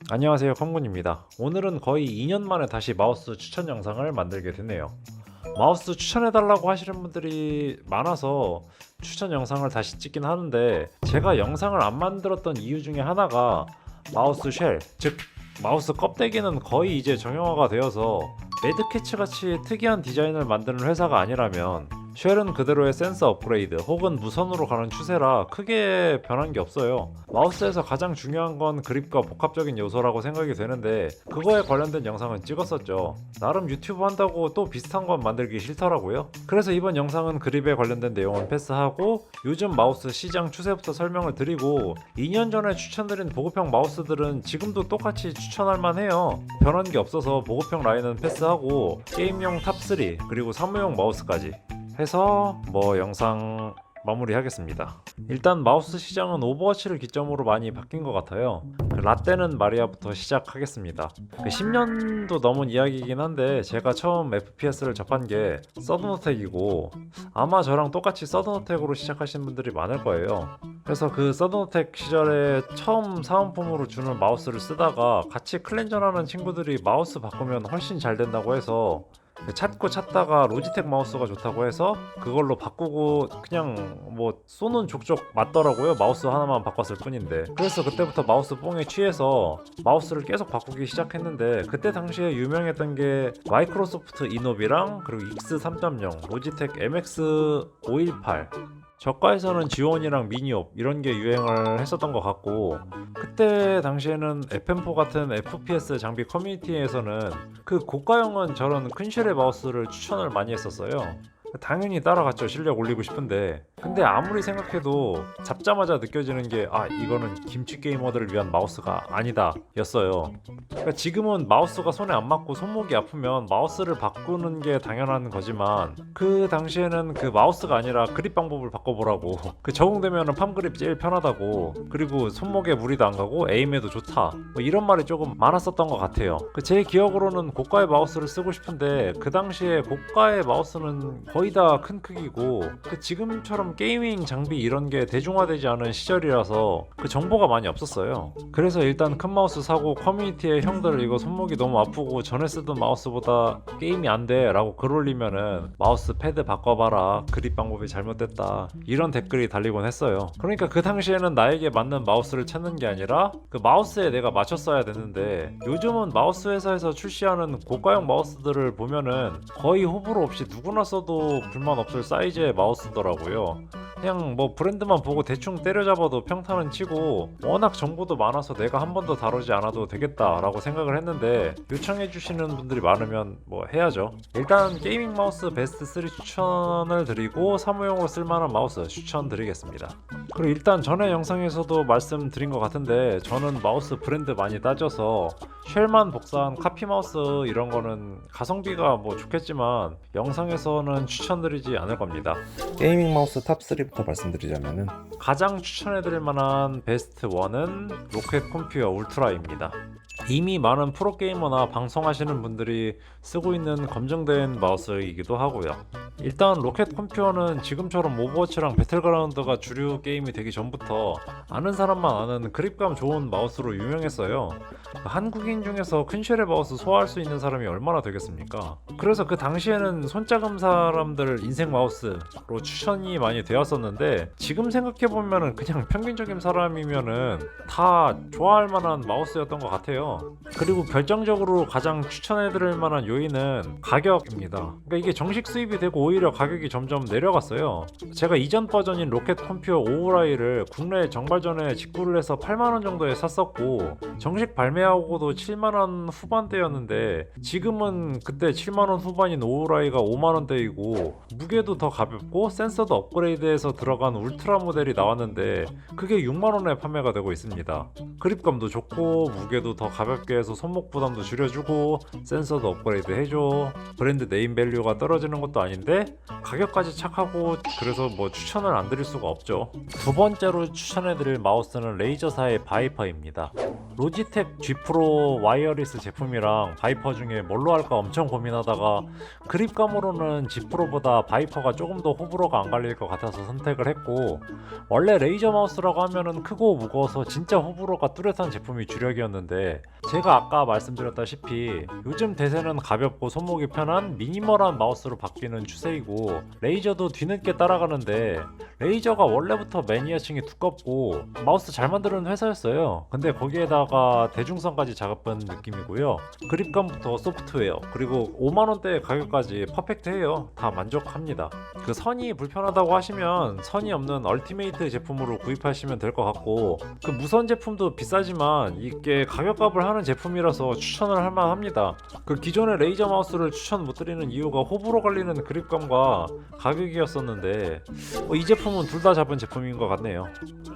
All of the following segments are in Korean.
안녕하세요, 컴군입니다. 오늘은 거의 2년 만에 다시 마우스 추천 영상을 만들게 됐네요. 마우스 추천해달라고 하시는 분들이 많아서 추천 영상을 다시 찍긴 하는데, 제가 영상을 안 만들었던 이유 중에 하나가 마우스 쉘, 즉 마우스 껍데기는 거의 이제 정형화가 되어서 매드캐치 같이 특이한 디자인을 만드는 회사가 아니라면 쉘은 그대로의 센서 업그레이드 혹은 무선으로 가는 추세라 크게 변한 게 없어요. 마우스에서 가장 중요한 건 그립과 복합적인 요소라고 생각이 되는데, 그거에 관련된 영상은 찍었었죠. 나름 유튜브 한다고 또 비슷한 건 만들기 싫더라고요. 그래서 이번 영상은 그립에 관련된 내용은 패스하고 요즘 마우스 시장 추세부터 설명을 드리고, 2년 전에 추천드린 보급형 마우스들은 지금도 똑같이 추천할 만해요. 변한 게 없어서 보급형 라인은 패스하고 게임용 탑3 그리고 사무용 마우스까지 해서 영상 마무리하겠습니다. 일단 마우스 시장은 오버워치를 기점으로 많이 바뀐 것 같아요. 라떼는 마리아부터 시작하겠습니다. 10년도 넘은 이야기이긴 한데, 제가 처음 FPS를 접한 게 서든어택이고, 아마 저랑 똑같이 서든어택으로 시작하신 분들이 많을 거예요. 그래서 그 서든어택 시절에 처음 사은품으로 주는 마우스를 쓰다가 같이 클렌전 하는 친구들이 마우스 바꾸면 훨씬 잘 된다고 해서 찾다가 로지텍 마우스가 좋다고 해서 그걸로 바꾸고, 그냥 쏘는 족족 맞더라고요. 마우스 하나만 바꿨을 뿐인데. 그래서 그때부터 마우스 뽕에 취해서 마우스를 계속 바꾸기 시작했는데, 그때 당시에 유명했던 게 마이크로소프트 이노비랑 그리고 익스 3.0, 로지텍 MX518, 저가에서는 지원이랑 미니옵 이런 게 유행을 했었던 것 같고, 그때 당시에는 FM4 같은 FPS 장비 커뮤니티에서는 그 고가형은 저런 큰쉘의 마우스를 추천을 많이 했었어요. 당연히 따라갔죠. 실력 올리고 싶은데. 근데 아무리 생각해도 잡자마자 느껴지는 게, 이거는 김치 게이머들을 위한 마우스가 아니다 였어요. 그러니까 지금은 마우스가 손에 안 맞고 손목이 아프면 마우스를 바꾸는 게 당연한 거지만, 그 당시에는 그 마우스가 아니라 그립 방법을 바꿔보라고, 적응되면 팜 그립 제일 편하다고, 그리고 손목에 무리도 안 가고 에임에도 좋다, 이런 말이 조금 많았었던 것 같아요. 제 기억으로는 고가의 마우스를 쓰고 싶은데, 그 당시에 고가의 마우스는 거의 다 큰 크기고, 지금처럼 게이밍 장비 이런 게 대중화되지 않은 시절이라서 그 정보가 많이 없었어요. 그래서 일단 큰 마우스 사고 커뮤니티에 형들 이거 손목이 너무 아프고 전에 쓰던 마우스보다 게임이 안 돼 라고 글 올리면은, 마우스 패드 바꿔봐라, 그립 방법이 잘못됐다, 이런 댓글이 달리곤 했어요. 그러니까 그 당시에는 나에게 맞는 마우스를 찾는 게 아니라 그 마우스에 내가 맞췄어야 됐는데, 요즘은 마우스 회사에서 출시하는 고가형 마우스들을 보면은 거의 호불호 없이 누구나 써도 불만 없을 사이즈의 마우스더라고요. 그냥 브랜드만 보고 대충 때려잡아도 평타는 치고, 워낙 정보도 많아서 내가 한 번도 다루지 않아도 되겠다라고 생각을 했는데, 요청해주시는 분들이 많으면 해야죠. 일단 게이밍 마우스 베스트 3 추천을 드리고, 사무용으로 쓸만한 마우스 추천드리겠습니다. 그리고 일단 전에 영상에서도 말씀드린 것 같은데, 저는 마우스 브랜드 많이 따져서 쉘만 복사한 카피 마우스 이런 거는 가성비가 좋겠지만 영상에서는 추천드리지 않을 겁니다. 게이밍 마우스 탑3부터 말씀드리자면은, 가장 추천해드릴 만한 베스트 1은 로켓 컴퓨어 울트라입니다. 이미 많은 프로게이머나 방송하시는 분들이 쓰고 있는 검증된 마우스이기도 하고요. 일단 로켓 컴퓨어는 지금처럼 오버워치랑 배틀그라운드가 주류 게임이 되기 전부터 아는 사람만 아는 그립감 좋은 마우스로 유명했어요. 한국인 중에서 큰 쉘의 마우스 소화할 수 있는 사람이 얼마나 되겠습니까? 그래서 그 당시에는 손작은 사람들 인생 마우스로 추천이 많이 되었었는데, 지금 생각해보면 그냥 평균적인 사람이면은 다 좋아할 만한 마우스였던 것 같아요. 그리고 결정적으로 가장 추천해드릴 만한 요인은 가격입니다. 그러니까 이게 정식 수입이 되고 오히려 가격이 점점 내려갔어요. 제가 이전 버전인 로켓 컴퓨어 오우라이를 국내에 정발전에 직구를 해서 8만원 정도에 샀었고, 정식 발매하고도 7만원 후반대였는데, 지금은 그때 7만원 후반인 오우라이가 5만원대이고 무게도 더 가볍고 센서도 업그레이드해서 들어간 울트라 모델이 나왔는데, 그게 6만원에 판매가 되고 있습니다. 그립감도 좋고 무게도 더 가볍게 해서 손목 부담도 줄여주고 센서도 업그레이드 해줘. 브랜드 네임 밸류가 떨어지는 것도 아닌데 가격까지 착하고, 그래서 뭐 추천을 안 드릴 수가 없죠. 두 번째로 추천해드릴 마우스는 레이저사의 바이퍼입니다. 로지텍 G 프로 와이어리스 제품이랑 바이퍼 중에 뭘로 할까 엄청 고민하다가 그립감으로는 G 프로보다 바이퍼가 조금 더 호불호가 안 갈릴 것 같아서 선택을 했고, 원래 레이저 마우스라고 하면은 크고 무거워서 진짜 호불호가 뚜렷한 제품이 주력이었는데, 제가 아까 말씀드렸다시피 요즘 대세는 가볍고 손목이 편한 미니멀한 마우스로 바뀌는 추세이고, 레이저도 뒤늦게 따라가는데, 레이저가 원래부터 매니아층이 두껍고 마우스 잘 만드는 회사였어요. 근데 거기에다가 대중성까지 잡은 느낌이고요. 그립감부터 소프트웨어, 그리고 5만원대 가격까지 퍼펙트해요. 다 만족합니다. 그 선이 불편하다고 하시면 선이 없는 얼티메이트 제품으로 구입하시면 될 것 같고, 그 무선 제품도 비싸지만 이게 가격값을 하는 제품이라서 추천을 할 만합니다. 그 기존의 레이저 마우스를 추천 못 드리는 이유가 호불호 갈리는 그립감과 가격이었었는데, 이 제품은 둘 다 잡은 제품인 것 같네요.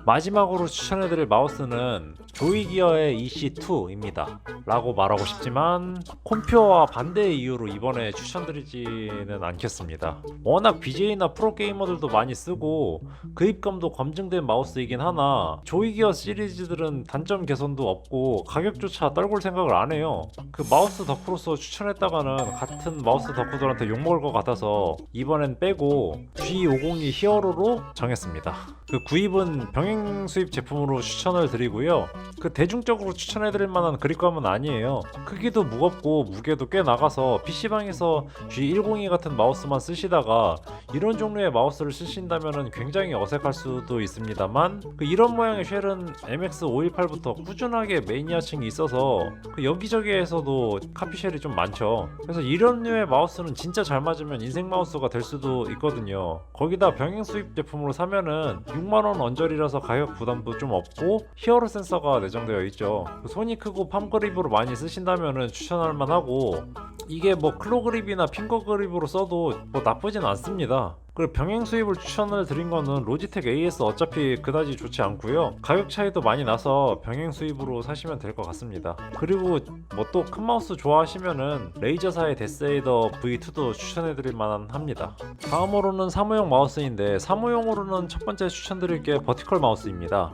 마지막으로 추천해드릴 마우스는 조이기어의 EC2입니다 라고 말하고 싶지만 콤퓨어와 반대의 이유로 이번에 추천드리지는 않겠습니다. 워낙 BJ나 프로게이머들도 많이 쓰고 그립감도 검증된 마우스이긴 하나, 조이기어 시리즈들은 단점 개선도 없고 가격조차 떨굴 생각을 안 해요. 그 마우스 덕후로서 추천했다가는 같은 마우스 덕후들한테 욕먹을 것 같아서 이번엔 빼고 G502 히어로로 정했습니다. 그 구입은 병행 수입 제품으로 추천을 드리고요. 그 대중적으로 추천해드릴 만한 그립감은 아니에요. 크기도 무겁고 무게도 꽤 나가서 PC방에서 G102 같은 마우스만 쓰시다가 이런 종류의 마우스를 쓰신다면 굉장히 어색할 수도 있습니다만, 그 이런 모양의 쉘은 MX518부터 꾸준하게 매니아층이 있어서 그 여기저기에서도 카피쉘이 좀 많죠. 그래서 이런 류의 마우스는 진짜 잘 맞으면 인생 마우스가 될 수도 있거든요. 거기다 병행 수입 제품으로 사면은 6만원 언저리라서 가격 부담도 좀 없고 히어로 센서가 내장되어 있죠. 손이 크고 팜 그립으로 많이 쓰신다면 추천할 만하고, 이게 뭐 클로 그립이나 핑거 그립으로 써도 뭐 나쁘진 않습니다. 그리고 병행 수입을 추천을 드린 거는 로지텍 AS 어차피 그다지 좋지 않고요. 가격 차이도 많이 나서 병행 수입으로 사시면 될 것 같습니다. 그리고 뭐 또 큰 마우스 좋아하시면은 레이저사의 데스에이더 V2도 추천해드릴 만한 합니다. 다음으로는 사무용 마우스인데, 사무용으로는 첫 번째 추천드릴 게 버티컬 마우스입니다.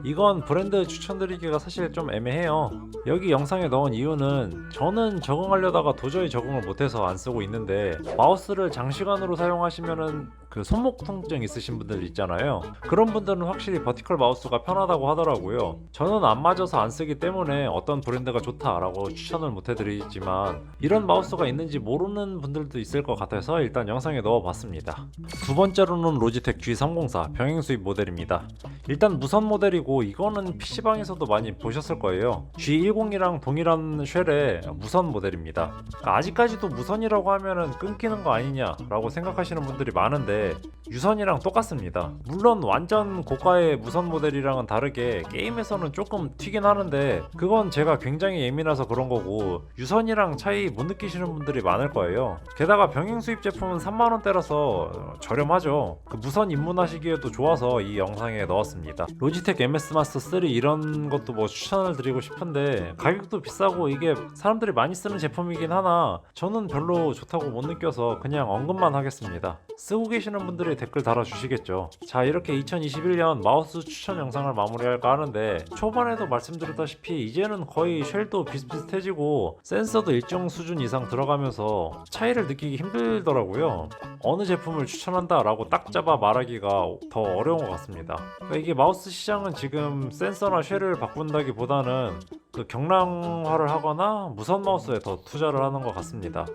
이건 브랜드 추천드리기가 사실 좀 애매해요. 여기 영상에 넣은 이유는 저는 적응하려다가 도저히 적응을 못해서 안 쓰고 있는데, 마우스를 장시간으로 사용하시면은 그 손목 통증 있으신 분들 있잖아요. 그런 분들은 확실히 버티컬 마우스가 편하다고 하더라고요. 저는 안 맞아서 안 쓰기 때문에 어떤 브랜드가 좋다라고 추천을 못 해드리지만, 이런 마우스가 있는지 모르는 분들도 있을 것 같아서 일단 영상에 넣어봤습니다. 두 번째로는 로지텍 G304 병행 수입 모델입니다. 일단 무선 모델이고 이거는 PC방에서도 많이 보셨을 거예요. G10이랑 동일한 쉘의 무선 모델입니다. 아직까지도 무선이라고 하면은 끊기는 거 아니냐라고 생각하시는 분들이 많은데, 유선이랑 똑같습니다. 물론 완전 고가의 무선 모델이랑은 다르게 게임에서는 조금 튀긴 하는데, 그건 제가 굉장히 예민해서 그런 거고 유선이랑 차이 못 느끼시는 분들이 많을 거예요. 게다가 병행 수입 제품은 3만원대라서 저렴하죠. 그 무선 입문하시기에도 좋아서 이 영상에 넣었습니다. 로지텍 MS 마스터 3 이런 것도 뭐 추천을 드리고 싶은데 가격도 비싸고 이게 사람들이 많이 쓰는 제품이긴 하나 저는 별로 좋다고 못 느껴서 그냥 언급만 하겠습니다. 쓰고 계시는 분들이 댓글 달아주시겠죠. 자, 이렇게 2021년 마우스 추천 영상을 마무리할까 하는데, 초반에도 말씀드렸다시피 이제는 거의 쉘도 비슷비슷해지고 센서도 일정 수준 이상 들어가면서 차이를 느끼기 힘들더라고요. 어느 제품을 추천한다 라고 딱 잡아 말하기가 더 어려운 것 같습니다. 그러니까 이게 마우스 시장은 지금 센서나 쉘을 바꾼다기보다는 그 경량화를 하거나 무선 마우스에 더 투자를 하는 것 같습니다.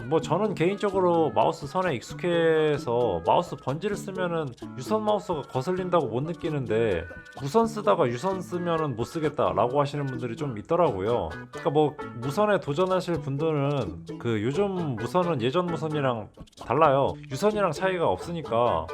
뭐 저는 개인적으로 마우스 선에 익숙해서 마우스 번지를 쓰면은 유선 마우스가 거슬린다고 못 느끼는데, 무선 쓰다가 유선 쓰면은 못 쓰겠다 라고 하시는 분들이 좀 있더라고요. 그러니까 뭐 무선에 도전하실 분들은 그 요즘 무선은 예전 무선이랑 달라요. 유선이랑 차이가 없으니까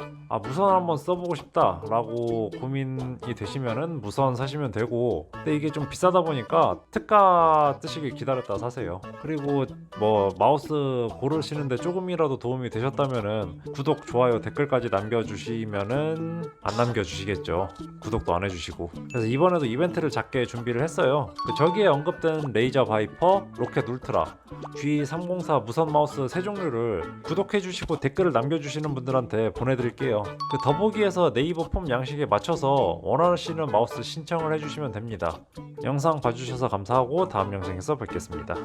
무선 한번 써보고 싶다 라고 고민이 되시면은 무선 사시면 되고, 근데 이게 좀 비싸다 보니까 특가 뜨시길 기다렸다 사세요. 그리고 뭐 마우스 마우스 고르시는데 조금이라도 도움이 되셨다면은 구독, 좋아요, 댓글까지 남겨주시면은 안 남겨주시겠죠. 구독도 안 해주시고. 그래서 이번에도 이벤트를 작게 준비를 했어요. 저기에 언급된 레이저 바이퍼, 로켓 울트라, G304 무선 마우스 세 종류를 구독해주시고 댓글을 남겨주시는 분들한테 보내드릴게요. 그 더보기에서 네이버 폼 양식에 맞춰서 원하시는 마우스 신청을 해주시면 됩니다. 영상 봐주셔서 감사하고 다음 영상에서 뵙겠습니다.